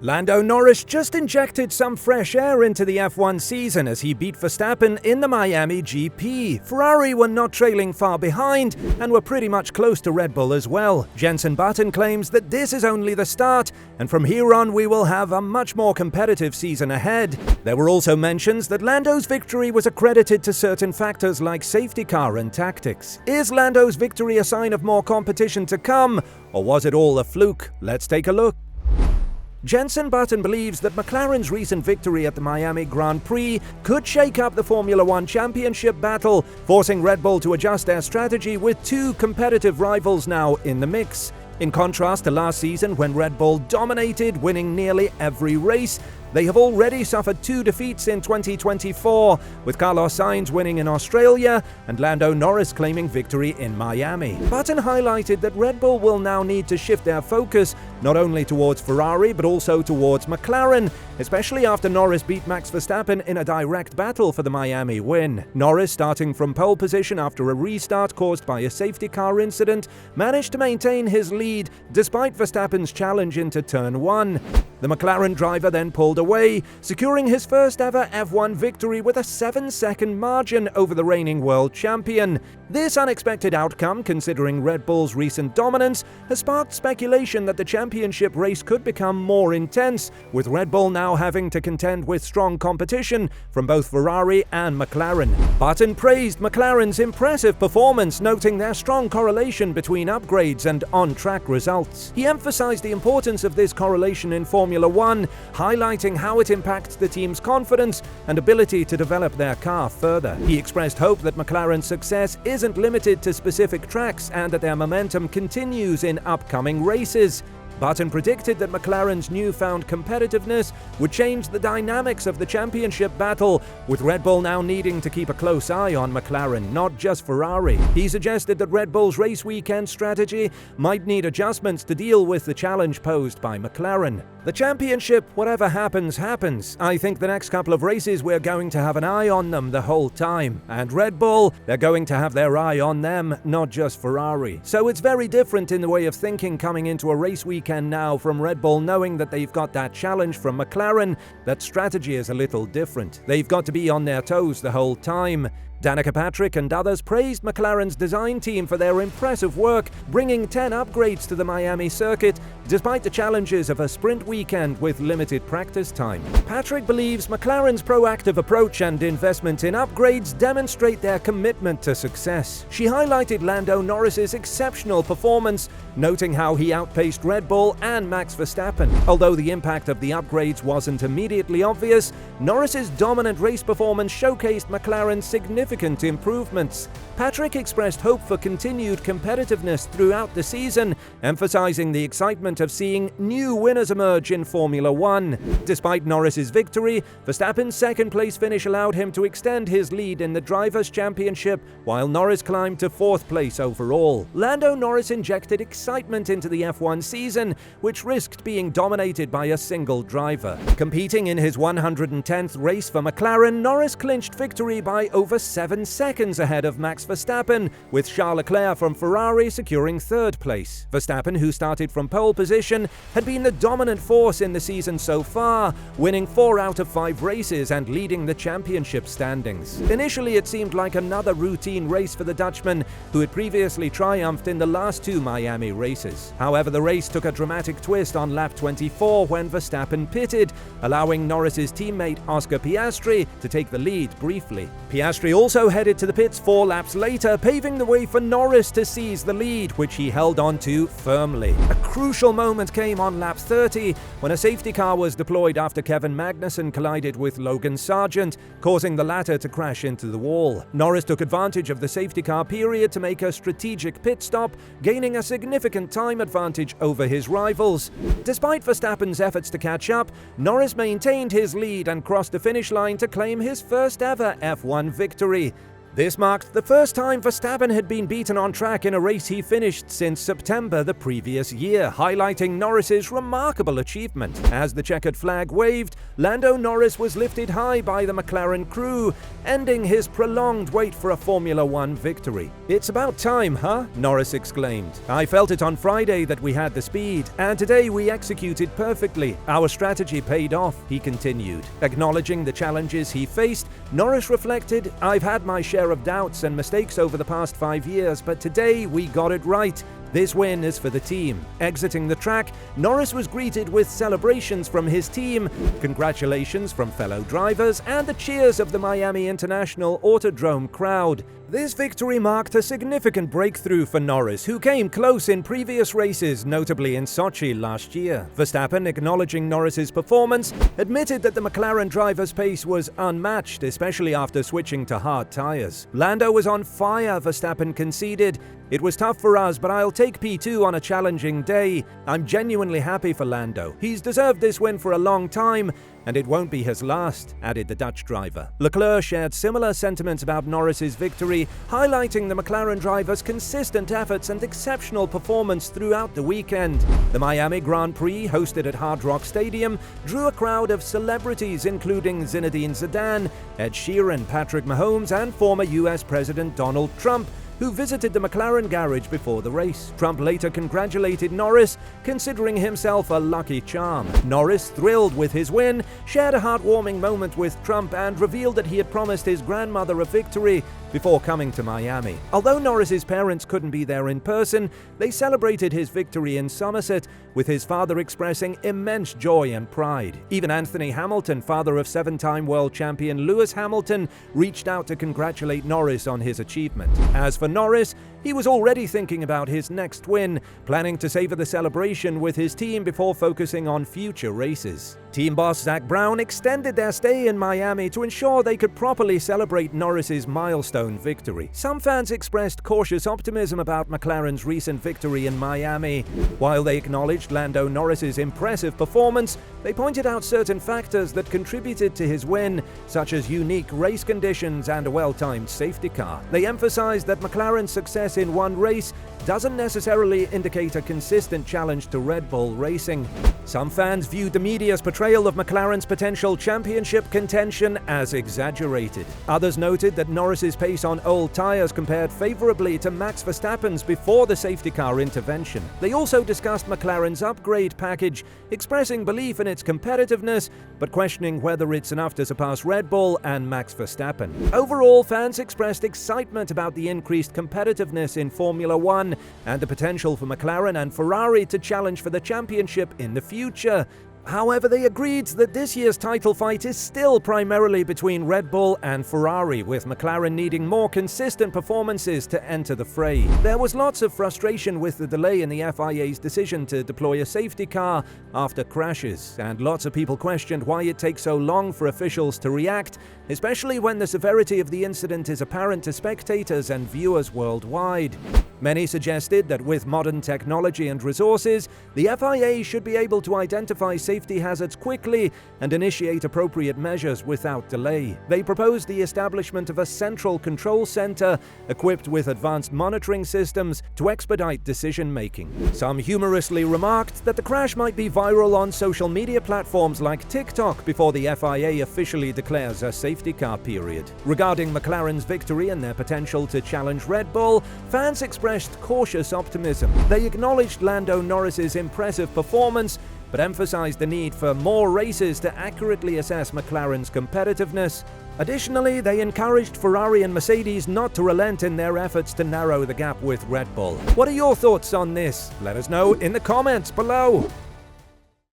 Lando Norris just injected some fresh air into the F1 season as he beat Verstappen in the Miami GP. Ferrari were not trailing far behind and were pretty much close to Red Bull as well. Jensen Button claims that this is only the start, and from here on we will have a much more competitive season ahead. There were also mentions that Lando's victory was accredited to certain factors like safety car and tactics. Is Lando's victory a sign of more competition to come, or was it all a fluke? Let's take a look. Jensen Button believes that McLaren's recent victory at the Miami Grand Prix could shake up the Formula One Championship battle, forcing Red Bull to adjust their strategy with two competitive rivals now in the mix. In contrast to last season when Red Bull dominated, winning nearly every race, they have already suffered two defeats in 2024, with Carlos Sainz winning in Australia and Lando Norris claiming victory in Miami. Button highlighted that Red Bull will now need to shift their focus not only towards Ferrari but also towards McLaren, especially after Norris beat Max Verstappen in a direct battle for the Miami win. Norris, starting from pole position after a restart caused by a safety car incident, managed to maintain his lead despite Verstappen's challenge into turn 1. The McLaren driver then pulled away, securing his first ever F1 victory with a 7-second margin over the reigning world champion. This unexpected outcome, considering Red Bull's recent dominance, has sparked speculation that the championship race could become more intense, with Red Bull now having to contend with strong competition from both Ferrari and McLaren. Button praised McLaren's impressive performance, noting their strong correlation between upgrades and on-track results. He emphasized the importance of this correlation in Formula One, highlighting how it impacts the team's confidence and ability to develop their car further. He expressed hope that McLaren's success isn't limited to specific tracks and that their momentum continues in upcoming races. Button predicted that McLaren's newfound competitiveness would change the dynamics of the championship battle, with Red Bull now needing to keep a close eye on McLaren, not just Ferrari. He suggested that Red Bull's race weekend strategy might need adjustments to deal with the challenge posed by McLaren. The championship, whatever happens, happens. I think the next couple of races we're going to have an eye on them the whole time. And Red Bull, they're going to have their eye on them, not just Ferrari. So it's very different in the way of thinking coming into a race weekend now from Red Bull, knowing that they've got that challenge from McLaren. That strategy is a little different. They've got to be on their toes the whole time. Danica Patrick and others praised McLaren's design team for their impressive work, bringing 10 upgrades to the Miami circuit, despite the challenges of a sprint weekend with limited practice time. Patrick believes McLaren's proactive approach and investment in upgrades demonstrate their commitment to success. She highlighted Lando Norris's exceptional performance, noting how he outpaced Red Bull and Max Verstappen. Although the impact of the upgrades wasn't immediately obvious, Norris's dominant race performance showcased McLaren's significant improvements. Patrick expressed hope for continued competitiveness throughout the season, emphasizing the excitement of seeing new winners emerge in Formula One. Despite Norris's victory, Verstappen's second-place finish allowed him to extend his lead in the Drivers' Championship, while Norris climbed to fourth place overall. Lando Norris injected excitement into the F1 season, which risked being dominated by a single driver. Competing in his 110th race for McLaren, Norris clinched victory by over 7 seconds ahead of Max Verstappen, with Charles Leclerc from Ferrari securing third place. Verstappen, who started from pole position, had been the dominant force in the season so far, winning 4 out of 5 races and leading the championship standings. Initially, it seemed like another routine race for the Dutchman, who had previously triumphed in the last 2 Miami races. However, the race took a dramatic twist on lap 24 when Verstappen pitted, allowing Norris's teammate Oscar Piastri to take the lead briefly. Piastri also headed to the pits 4 laps later, paving the way for Norris to seize the lead, which he held on to firmly. A crucial moment came on lap 30 when a safety car was deployed after Kevin Magnussen collided with Logan Sargent, causing the latter to crash into the wall. Norris took advantage of the safety car period to make a strategic pit stop, gaining a significant time advantage over his rivals. Despite Verstappen's efforts to catch up, Norris maintained his lead and crossed the finish line to claim his first ever F1 victory. This marked the first time Verstappen had been beaten on track in a race he finished since September the previous year, highlighting Norris's remarkable achievement. As the checkered flag waved, Lando Norris was lifted high by the McLaren crew, ending his prolonged wait for a Formula One victory. "It's about time, huh?" Norris exclaimed. "I felt it on Friday that we had the speed, and today we executed perfectly. Our strategy paid off," he continued. Acknowledging the challenges he faced, Norris reflected, "I've had my share of doubts and mistakes over the past 5 years, but today we got it right. This win is for the team." Exiting the track, Norris was greeted with celebrations from his team, congratulations from fellow drivers, and the cheers of the Miami International Autodrome crowd. This victory marked a significant breakthrough for Norris, who came close in previous races, notably in Sochi last year. Verstappen, acknowledging Norris's performance, admitted that the McLaren driver's pace was unmatched, especially after switching to hard tires. "Lando was on fire," Verstappen conceded. "It was tough for us, but I'll take P2 on a challenging day. I'm genuinely happy for Lando. He's deserved this win for a long time, and it won't be his last," added the Dutch driver. Leclerc shared similar sentiments about Norris's victory, highlighting the McLaren driver's consistent efforts and exceptional performance throughout the weekend. The Miami Grand Prix, hosted at Hard Rock Stadium, drew a crowd of celebrities including Zinedine Zidane, Ed Sheeran, Patrick Mahomes, and former US President Donald Trump, who visited the McLaren garage before the race. Trump later congratulated Norris, considering himself a lucky charm. Norris, thrilled with his win, shared a heartwarming moment with Trump and revealed that he had promised his grandmother a victory before coming to Miami. Although Norris's parents couldn't be there in person, they celebrated his victory in Somerset, with his father expressing immense joy and pride. Even Anthony Hamilton, father of 7-time world champion Lewis Hamilton, reached out to congratulate Norris on his achievement. As for Norris, he was already thinking about his next win, planning to savor the celebration with his team before focusing on future races. Team boss Zach Brown extended their stay in Miami to ensure they could properly celebrate Norris's milestone victory. Some fans expressed cautious optimism about McLaren's recent victory in Miami. While they acknowledged Lando Norris's impressive performance, they pointed out certain factors that contributed to his win, such as unique race conditions and a well-timed safety car. They emphasized that McLaren's success in one race doesn't necessarily indicate a consistent challenge to Red Bull racing. Some fans viewed the media's portrayal of McLaren's potential championship contention as exaggerated. Others noted that Norris's pace on old tires compared favorably to Max Verstappen's before the safety car intervention. They also discussed McLaren's upgrade package, expressing belief in its competitiveness, but questioning whether it's enough to surpass Red Bull and Max Verstappen. Overall, fans expressed excitement about the increased competitiveness in Formula One and the potential for McLaren and Ferrari to challenge for the championship in the future. However, they agreed that this year's title fight is still primarily between Red Bull and Ferrari, with McLaren needing more consistent performances to enter the fray. There was lots of frustration with the delay in the FIA's decision to deploy a safety car after crashes, and lots of people questioned why it takes so long for officials to react, especially when the severity of the incident is apparent to spectators and viewers worldwide. Many suggested that with modern technology and resources, the FIA should be able to identify safety hazards quickly and initiate appropriate measures without delay. They proposed the establishment of a central control center equipped with advanced monitoring systems to expedite decision-making. Some humorously remarked that the crash might be viral on social media platforms like TikTok before the FIA officially declares a safety car period. Regarding McLaren's victory and their potential to challenge Red Bull, fans expressed cautious optimism. They acknowledged Lando Norris's impressive performance, but emphasized the need for more races to accurately assess McLaren's competitiveness. Additionally, they encouraged Ferrari and Mercedes not to relent in their efforts to narrow the gap with Red Bull. What are your thoughts on this? Let us know in the comments below.